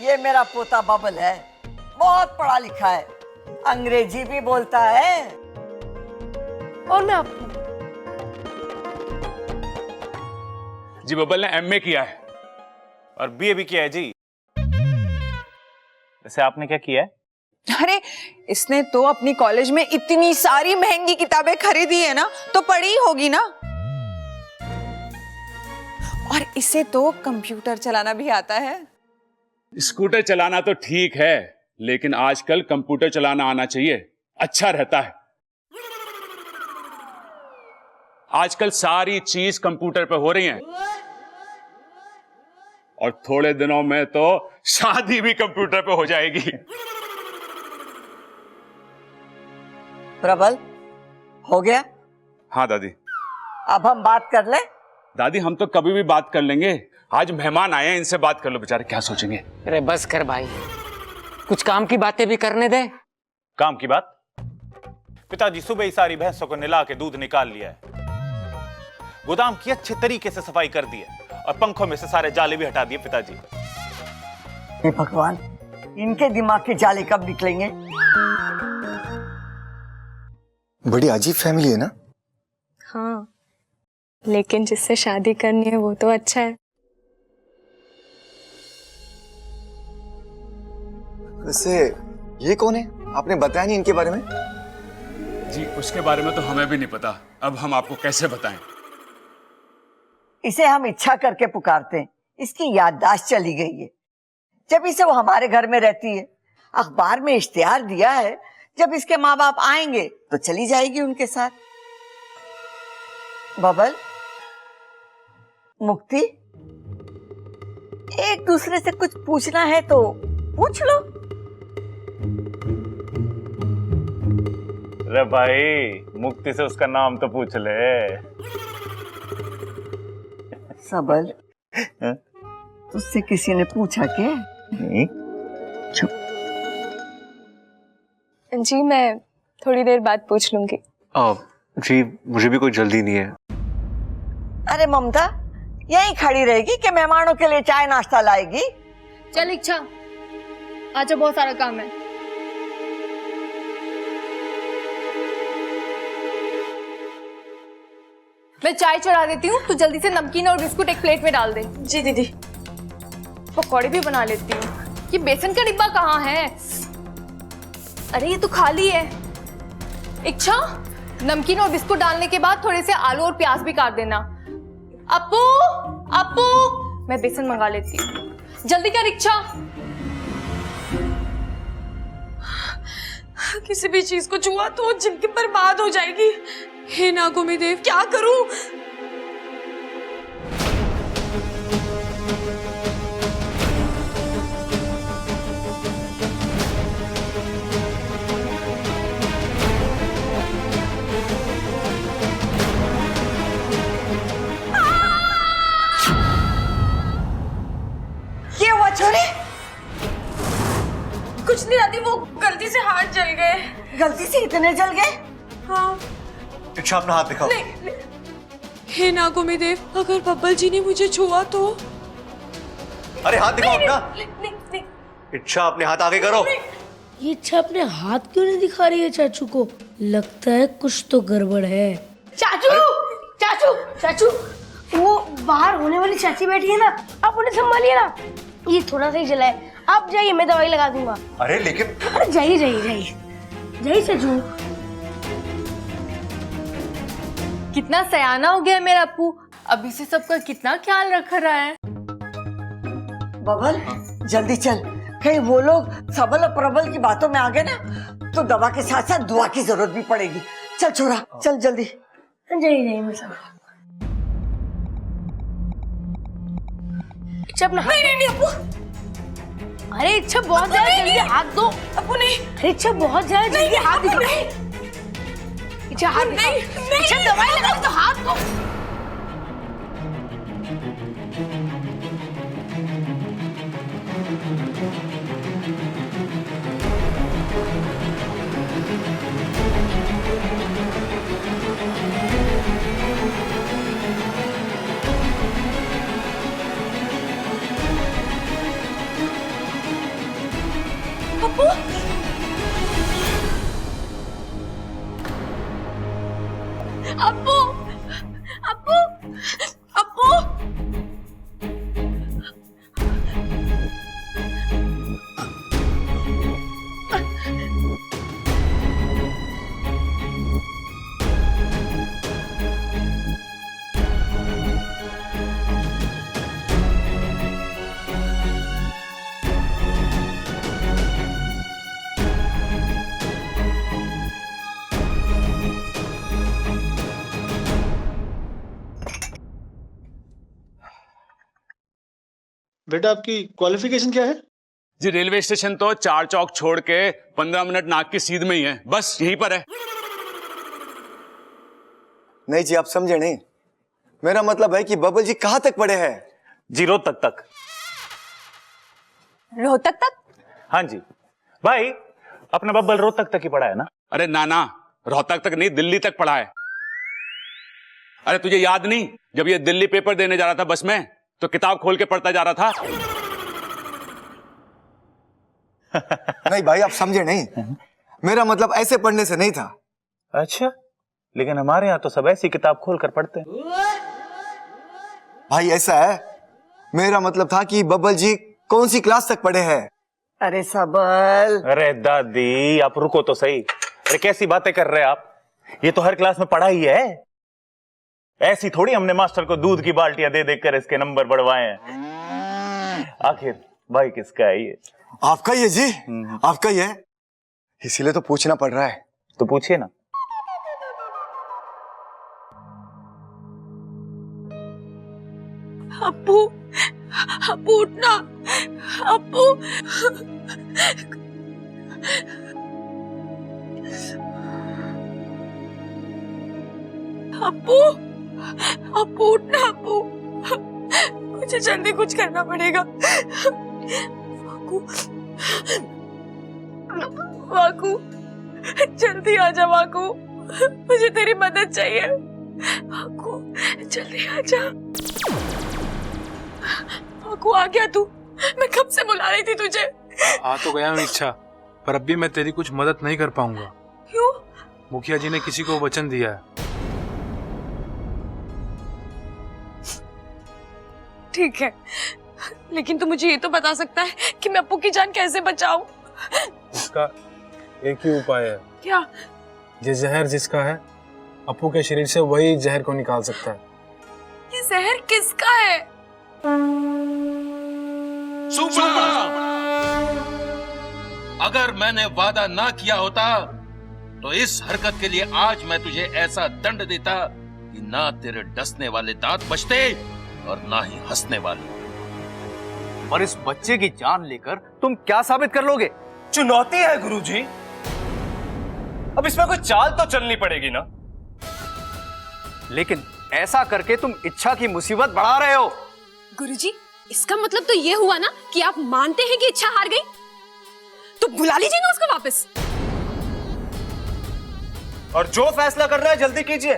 ये मेरा पोता बबल है, बहुत पढ़ा लिखा है, अंग्रेजी भी बोलता है। और मैं आपको जी बबल ने एमए किया है और बीए भी किया है जी। वैसे आपने क्या किया है? अरे इसने तो अपनी कॉलेज में इतनी सारी महंगी किताबें खरीदी है ना, तो पढ़ी होगी ना। और इसे तो कंप्यूटर चलाना भी आता है। स्कूटर चलाना तो ठीक है, लेकिन आजकल कंप्यूटर चलाना आना चाहिए, अच्छा रहता है। आजकल सारी चीज कंप्यूटर पे हो रही है और थोड़े दिनों में तो शादी भी कंप्यूटर पे हो जाएगी। प्रबल, हो गया? हाँ दादी। अब हम बात कर ले। दादी हम तो कभी भी बात कर लेंगे, आज मेहमान आए हैं, इनसे बात कर लो, बेचारे क्या सोचेंगे। अरे बस कर भाई, कुछ काम की बातें भी करने दे। काम की बात? पिताजी सुबह ही सारी भैंसों को नहला के दूध निकाल लिया है, गोदाम की अच्छे तरीके से सफाई कर दी है और पंखों में से सारे जाले भी हटा दिए पिताजी। हे भगवान, इनके दिमाग के जाले कब निकलेंगे? बड़ी अजीब फैमिली है ना। हाँ, लेकिन जिससे शादी करनी है वो तो अच्छा है। वैसे ये कौन है? आपने बताया नहीं इनके बारे में। जी उसके बारे में तो हमें भी नहीं पता, अब हम आपको कैसे बताएं। इसे हम इच्छा करके पुकारते हैं, इसकी याददाश्त चली गई है। जब इसे वो हमारे घर में रहती है, अखबार में इश्तिहार दिया है, जब इसके माँ बाप आएंगे तो चली जाएगी उनके साथ। बबल, मुक्ति, एक दूसरे से कुछ पूछना है तो पूछ लो। अरे भाई, मुक्ति से उसका नाम तो पूछ ले। सबल, तुझसे किसी ने पूछा क्या? नहीं। चुप। जी मैं थोड़ी देर बाद पूछ लूंगी। जी मुझे भी कोई जल्दी नहीं है। अरे ममता यहीं खड़ी रहेगी कि मेहमानों के लिए चाय नाश्ता लाएगी? चल इच्छा, आजा, बहुत सारा काम है। मैं चाय चढ़ा देती हूँ, तू जल्दी से नमकीन और बिस्कुट एक प्लेट में डाल दे। जी दीदी। पकौड़े भी बना लेती हूँ। ये बेसन का डिब्बा कहाँ है? अरे ये तो खाली है। इच्छा, नमकीन और बिस्कुट डालने के बाद थोड़े से आलू और प्याज भी काट देना। अपू, अपू, मैं बेसन मंगा लेती हूँ, जल्दी कर इच्छा। किसी भी चीज को छुआ तो जिंदगी बर्बाद हो जाएगी। हे नागोमी देव, क्या करूं? क्या हुआ छोरे? कुछ नहीं दादी, वो गलती से हाथ जल गए। गलती से इतने जल गए? हाँ। इच्छा अपना हाथ दिखाओ। नहीं। हे नागोमी देव, अगर बब्बल जी ने मुझे छुआ तो? अरे हाथ दिखाओ अपना। नहीं। इच्छा अपने हाथ आगे करो। ये इच्छा अपने हाथ क्यों नहीं दिखा रही है चाचू को? लगता है कुछ तो गड़बड़ है। चाचू, चाचू, चाचू, वो बाहर होने वाली चाची बैठी है ना, आप उन्हें संभालिए ना। ये थोड़ा सा ही जला है, आप जाइए, मैं दवाई लगा दूंगा। अरे लेकिन अरे जाइए चाचू। कितना सयाना हो गया मेरा अपू, अभी से सबका कितना ख्याल रख रहा है। बबल जल्दी चल, कहीं वो लोग सबल और प्रबल की बातों में आ गए ना तो दवा के साथ साथ दुआ की जरूरत भी पड़ेगी। चल छोरा, चल जल्दी। जाइए मैं सब। इच्छा अपना हाथ। नहीं अपू। अरे इच्छा बहुत ज्यादा, जल्दी हाथ दो। अपू नहीं। अरे इच्छा बहुत ज्यादा, जल्दी हाथ दिखाओ। इच्छा हाथ दिखाओ। इच्छा दवाई लगाओ तो हाथ दो। बेटा आपकी क्वालिफिकेशन क्या है? जी रेलवे स्टेशन तो 4 चौक छोड़ के 15 मिनट नाक की सीध में ही है, बस यहीं पर है। नहीं जी, आप समझे नहीं। मेरा मतलब है कि बबल जी कहाँ तक पढ़े हैं? जी रोहतक तक। रोहतक तक? हाँ जी भाई, अपना बब्बल रोहतक तक ही पढ़ा है ना? अरे नाना, रोहतक तक नहीं, दिल्ली तक पढ़ा है। अरे तुझे याद नहीं, जब ये दिल्ली पेपर देने जा रहा था बस में, तो किताब खोल के पढ़ता जा रहा था। नहीं भाई, आप समझे नहीं। मेरा मतलब ऐसे पढ़ने से नहीं था। अच्छा, लेकिन हमारे यहाँ तो सब ऐसी किताब खोल कर पढ़ते हैं। भाई ऐसा है, मेरा मतलब था कि बबल जी कौन सी क्लास तक पढ़े हैं? अरे सबल, अरे दादी आप रुको तो सही। अरे कैसी बातें कर रहे हैं आप? ये तो हर क्लास में पढ़ा ही है। ऐसी थोड़ी हमने मास्टर को दूध की बाल्टियां दे देकर इसके नंबर बढ़वाए हैं। आखिर भाई किसका है ये? आपका ही है जी, आपका ही है, इसीलिए तो पूछना पड़ रहा है। तो पूछिए ना। अप्पू, अप्पू उठना, अप्पू। अप्पू, अप्पू उठना, अप्पू। मुझे जल्दी कुछ करना पड़ेगा। वाकू, वाकू, जल्दी आ जा वाकू, मुझे तेरी मदद चाहिए। वाकू, जल्दी आ जा। वाकू आ गया तू? मैं कब से बुला रही थी तुझे। आ तो गया हूँ इच्छा, पर अब भी मैं तेरी कुछ मदद नहीं कर पाऊंगा। क्यों? मुखिया जी ने किसी को वचन दिया है। ठीक है, लेकिन तू मुझे ये तो बता सकता है कि मैं अप्पू की जान कैसे बचाऊं? इसका एक ही उपाय है। क्या? ये जहर जिसका है, अप्पू के शरीर से वही जहर को निकाल सकता है। ये जहर किसका है? अगर मैंने वादा ना किया होता तो इस हरकत के लिए आज मैं तुझे ऐसा दंड देता कि ना तेरे डसने वाले दांत बचते और ना ही हंसने वाले। और इस बच्चे की जान लेकर तुम क्या साबित कर लोगे? चुनौती है गुरुजी, अब इसमें कोई चाल तो चलनी पड़ेगी ना। लेकिन ऐसा करके तुम इच्छा की मुसीबत बढ़ा रहे हो। गुरुजी, इसका मतलब तो ये हुआ ना कि आप मानते हैं कि इच्छा हार गई? तो बुला लीजिए ना उसको वापस। और जो फैसला करना है जल्दी कीजिए,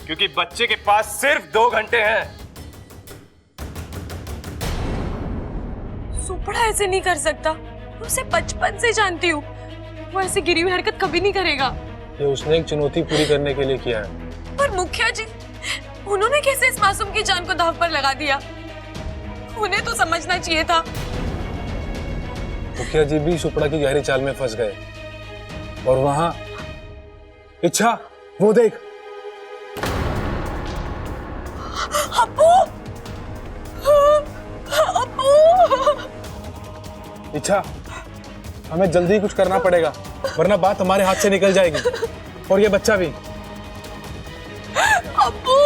क्योंकि बच्चे के पास सिर्फ 2 घंटे हैं। सुपड़ा ऐसे नहीं कर सकता, मैं उसे बचपन से जानती हूँ। वो ऐसे गिरी हुई हरकत कभी नहीं करेगा। ये उसने एक चुनौती पूरी करने के लिए किया है। पर मुखिया जी, उन्होंने कैसे इस मासूम की जान को दांव पर लगा दिया? उन्हें तो समझना चाहिए था। मुखिया जी भी सुपड़ा की गहरी चाल में फंस गए, और वहां इच्छा, वो देख। अप्पू, अप्पू। इच्छा, हमें जल्दी कुछ करना पड़ेगा, वरना बात हमारे हाथ से निकल जाएगी, और ये बच्चा भी। अप्पू।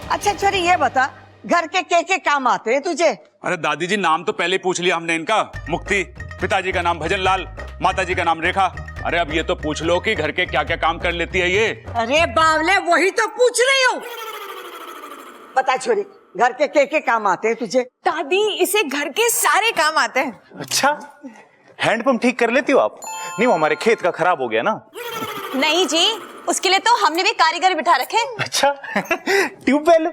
अच्छा छोरी, ये बता, घर के काम आते हैं तुझे? अरे दादी जी, नाम तो पहले पूछ लिया हमने इनका। मुक्ति, पिताजी का नाम भजन लाल, माताजी का नाम रेखा। अरे अब ये तो पूछ लो कि घर के क्या क्या काम कर लेती है ये। अरे बावले, वही तो पूछ रही हूँ। बता छोरी, घर के काम आते हैं तुझे? दादी, इसे घर के सारे काम आते हैं। अच्छा, हैंडपंप ठीक कर लेती हो आप? नहीं, वो हमारे खेत का खराब हो गया ना। नहीं जी, उसके लिए तो हमने भी कारीगर बिठा रखे। अच्छा, ट्यूबवेल?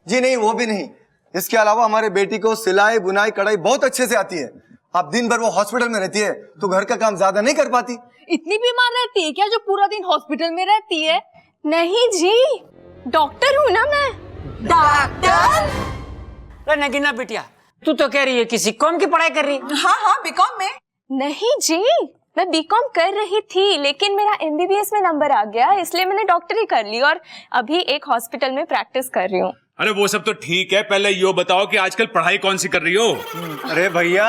जी नहीं, वो भी नहीं। इसके अलावा हमारे बेटी को सिलाई बुनाई कढ़ाई बहुत अच्छे से आती है। अब दिन भर वो हॉस्पिटल में रहती है, तो घर का काम ज्यादा नहीं कर पाती। इतनी बीमार रहती है क्या जो पूरा दिन हॉस्पिटल में रहती है? नहीं जी, डॉक्टर हूँ ना मैं। अरे नगीना बिटिया, तू तो कह रही है किसी कॉम की पढ़ाई कर रही है। हाँ हाँ, बीकॉम में। नहीं जी, मैं बीकॉम कर रही थी, लेकिन मेरा एमबीबीएस में नंबर आ गया, इसलिए मैंने डॉक्टरी कर ली और अभी एक हॉस्पिटल में प्रैक्टिस कर रही हूँ। अरे वो सब तो ठीक है, पहले यो बताओ कि आजकल पढ़ाई कौन सी कर रही हो? अरे भैया,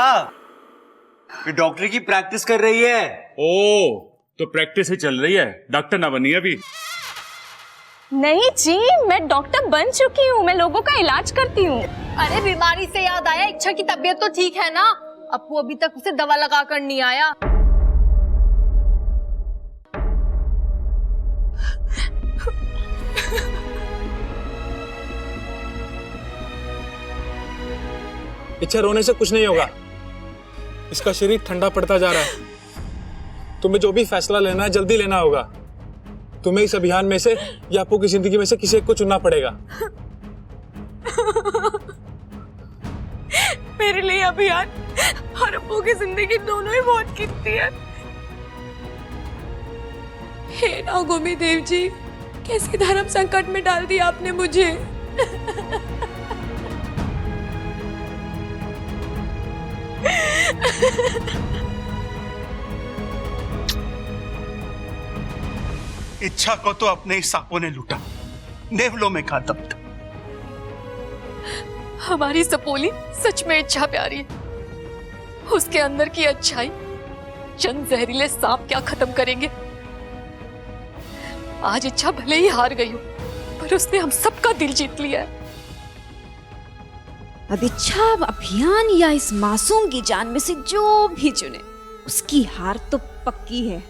ये डॉक्टरी की प्रैक्टिस कर रही है। ओ, तो प्रैक्टिस ही चल रही है, डॉक्टर ना बनी अभी? नहीं जी, मैं डॉक्टर बन चुकी हूँ, मैं लोगों का इलाज करती हूँ। अरे बीमारी से याद आया, इच्छा की तबीयत तो ठीक है ना? अप्पू अभी तक उसे दवा लगा कर नहीं आया। इच्छा, रोने से कुछ नहीं होगा। इसका शरीर ठंडा पड़ता जा रहा है। तुम्हें जो भी फैसला लेना है जल्दी लेना होगा। तुम्हें इस अभियान में से या अप्पू की जिंदगी में से किसी एक को चुनना पड़ेगा। मेरे लिए अभियान और अप्पू की जिंदगी दोनों ही बहुत कीमती है। हे नागोमी देव जी, कैसे धर्म संकट में डाल दिया आपने मुझे। इच्छा को तो अपने ही सांपों ने लूटा, नेवलों में खा दब्ध। हमारी सपोली सच में इच्छा प्यारी है। उसके अंदर की अच्छाई चंद जहरीले सांप क्या खत्म करेंगे। आज इच्छा भले ही हार गई हो, पर उसने हम सबका दिल जीत लिया है। अब इच्छा अभियान या इस मासूम की जान में से जो भी चुने, उसकी हार तो पक्की है।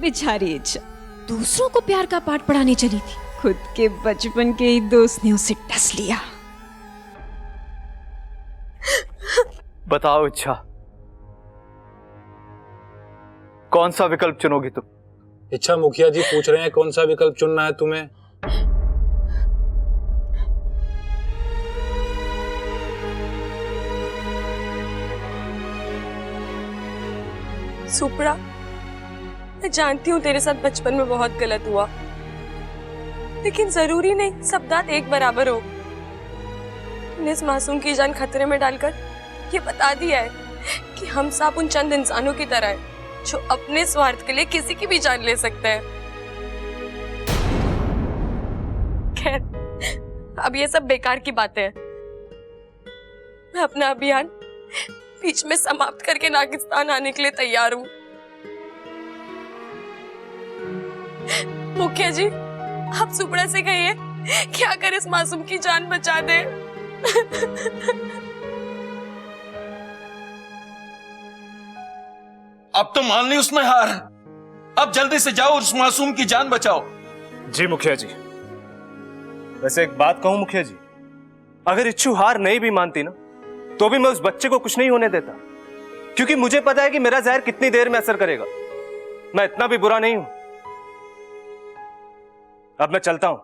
बेचारी इच्छा दूसरों को प्यार का पाठ पढ़ाने चली थी, खुद के बचपन के ही दोस्त ने उसे डस लिया। बताओ इच्छा, कौन सा विकल्प चुनोगी तुम? इच्छा, मुखिया जी पूछ रहे हैं कौन सा विकल्प चुनना है तुम्हें। सुपड़ा, मैं जानती हूँ तेरे साथ बचपन में बहुत गलत हुआ, लेकिन जरूरी नहीं सब दांत एक बराबर हो। तूने इस मासूम की जान खतरे में डालकर ये बता दिया है कि हम सब उन चंद इंसानों की तरह हैं जो अपने स्वार्थ के लिए किसी की भी जान ले सकते हैं। खैर, अब ये सब बेकार की बातें हैं। मैं अपना अभियान बीच में समाप्त करके नागिस्तान आने के लिए तैयार हूँ। मुखिया जी, आप सुपड़ा से कहिए कि अगर इस मासूम की जान बचा दे। अब तो मान ली उसमें हार। अब जल्दी से जाओ उस मासूम की जान बचाओ। जी मुखिया जी। वैसे एक बात कहूं मुखिया जी, अगर इच्छू हार नहीं भी मानती ना, तो भी मैं उस बच्चे को कुछ नहीं होने देता, क्योंकि मुझे पता है कि मेरा जहर कितनी देर में असर करेगा। मैं इतना भी बुरा नहीं हूं। अब मैं चलता हूं।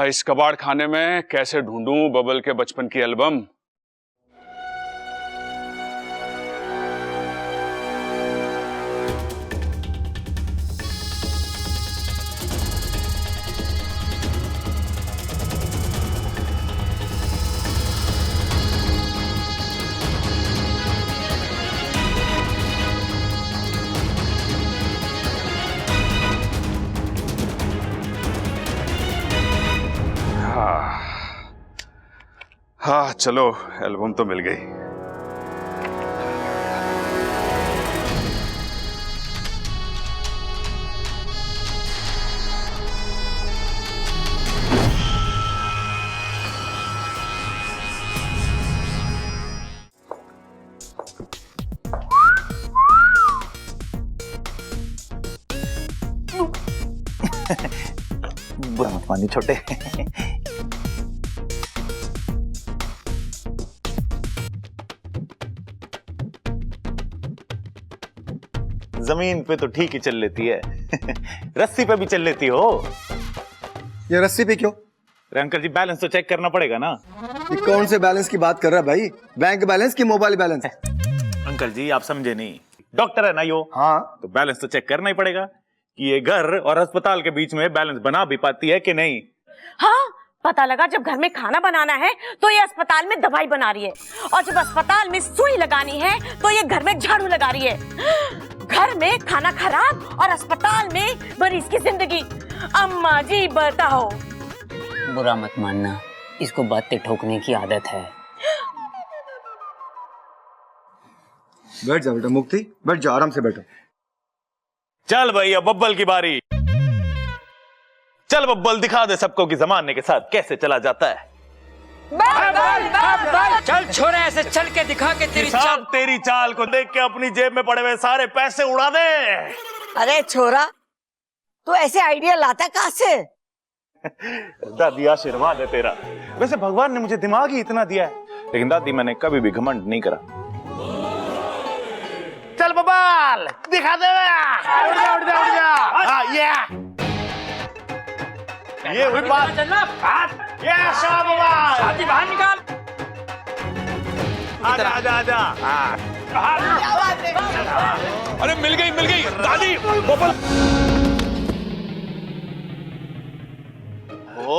इस कबाड़ खाने में कैसे ढूंढूं बबल के बचपन की एल्बम। हाँ चलो, एल्बम तो मिल गई। बुरा मत मानिए छोटे। जमीन पे तो ठीक ही चल लेती है, रस्सी पे भी चल लेती हो। ये रस्सी पे क्यों? अंकल जी, बैलेंस तो चेक करना पड़ेगा ना। ये कौन से बैलेंस की बात कर रहा है भाई? बैंक बैलेंस की मोबाइल बैलेंस? अंकल जी आप समझे नहीं, डॉक्टर है ना यो। हाँ तो बैलेंस तो चेक करना ही पड़ेगा कि ये घर और अस्पताल के बीच में बैलेंस बना भी पाती है कि नहीं। हाँ, पता लगा जब घर में खाना बनाना है तो ये अस्पताल में दवाई बना रही है, और जब अस्पताल में सुई लगानी है तो ये घर में झाड़ू लगा रही है। घर में खाना खराब और अस्पताल में मरीज की जिंदगी। अम्मा जी बताओ। बुरा मत मानना, इसको बातें ठोकने की आदत है। बैठ जाओ बेटा मुक्ति, बैठ जाओ, आराम से बैठो। चल भाई अब बब्बल की बारी। चल बब्बल दिखा दे सबको कि जमाने के साथ कैसे चला जाता है। चल छोरे, ऐसे चल के दिखा के तेरी चाल को देख के अपनी जेब में पड़े हुए सारे पैसे उड़ा दे। अरे छोरा, तू ऐसे आइडिया लाता कहाँ से? दादी आशीर्वाद है तेरा। वैसे भगवान ने मुझे दिमाग ही इतना दिया है, लेकिन दादी मैंने कभी भी घमंड नहीं करा। चल बब्बल दिखा दे। उड़ जा उड़ जा उड़ जा। हाँ ये हुई बात। ये शाबाश, बाहर निकाल। आजा आजा आजा। अरे मिल गई दादी। बब्बल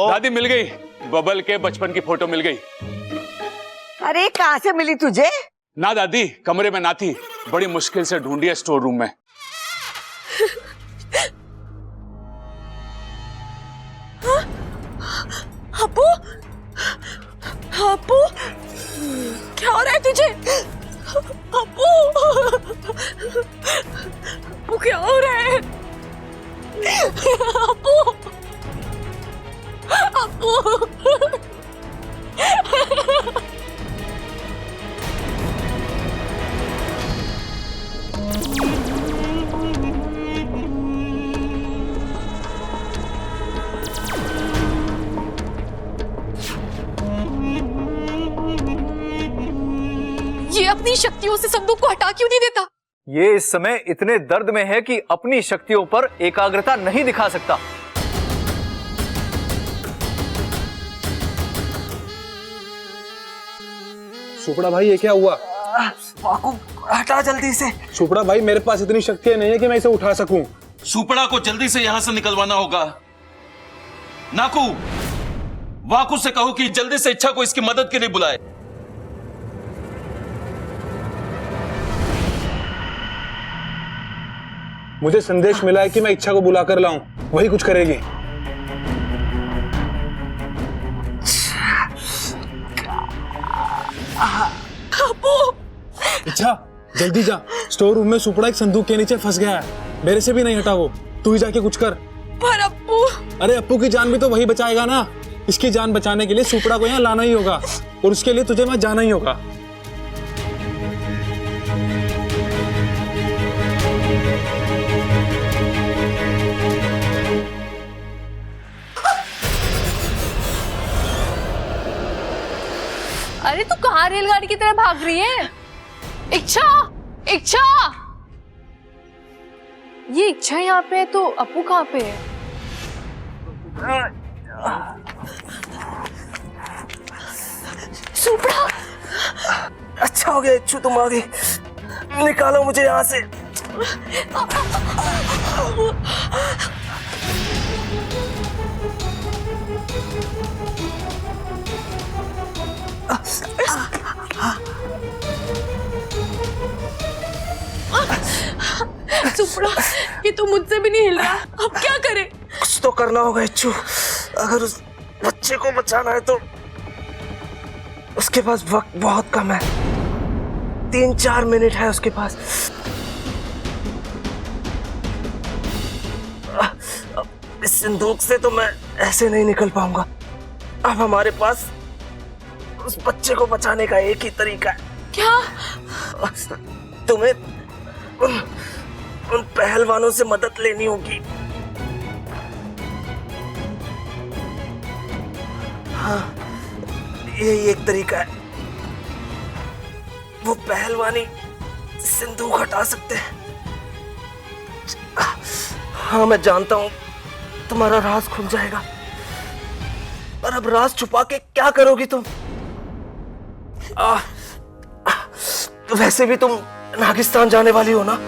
दादी मिल गई, बब्बल के बचपन की फोटो मिल गई। अरे कहाँ से मिली तुझे? ना दादी, कमरे में ना थी, बड़ी मुश्किल से ढूंढी है स्टोर रूम में। अपू, अपू, क्या हो रहा है तुझे? अपू, अपू क्या हो रहा है? अपू, अपू, ये अपनी शक्तियों से संदूक को हटा क्यों नहीं देता? ये इस समय इतने दर्द में है कि अपनी शक्तियों पर एकाग्रता नहीं दिखा सकता। सुपड़ा भाई ये क्या हुआ? वाकू हटा जल्दी से। सुपड़ा भाई मेरे पास इतनी शक्ति नहीं है कि मैं इसे उठा सकूं। सुपड़ा को जल्दी से यहां से निकलवाना होगा। नाकू, वाकू से कहो कि जल्दी से इच्छा को इसकी मदद के लिए बुलाए। मुझे संदेश मिला है कि मैं इच्छा को बुलाकर लाऊं, वही कुछ करेगी। इच्छा जल्दी जा, स्टोर रूम में सुपड़ा एक संदूक के नीचे फंस गया है, मेरे से भी नहीं हटा वो। तू ही जाके कुछ कर। पर अप्पू। अरे अप्पू की जान भी तो वही बचाएगा ना। इसकी जान बचाने के लिए सुपड़ा को यहाँ लाना ही होगा, और उसके लिए तुझे वहां जाना ही होगा। अरे तू कहाँ रेलगाड़ी की तरह भाग रही है? इच्छा, इच्छा, ये इच्छा यहाँ पे है तो अपू कहाँ पे है? सुपड़ा, अच्छा हो गया इच्छू तुम आ गई। निकालो मुझे यहाँ से। सुपड़ा, ये तो मुझसे भी नहीं हिल रहा, अब क्या करें? कुछ तो करना होगा इच्छू। अगर उस बच्चे को बचाना है तो उसके पास वक्त बहुत कम है, 3-4 मिनट है उसके पास। इस संदूक से तो मैं ऐसे नहीं निकल पाऊंगा। अब हमारे पास उस बच्चे को बचाने का एक ही तरीका है। क्या? तुम्हें उन पहलवानों से मदद लेनी होगी। हाँ, यही एक तरीका है। वो पहलवानी सिंदूक हटा सकते हैं। हाँ मैं जानता हूँ तुम्हारा राज खुल जाएगा, पर अब राज छुपा के क्या करोगी तुम? तो वैसे भी तुम नागिस्तान जाने वाली हो ना?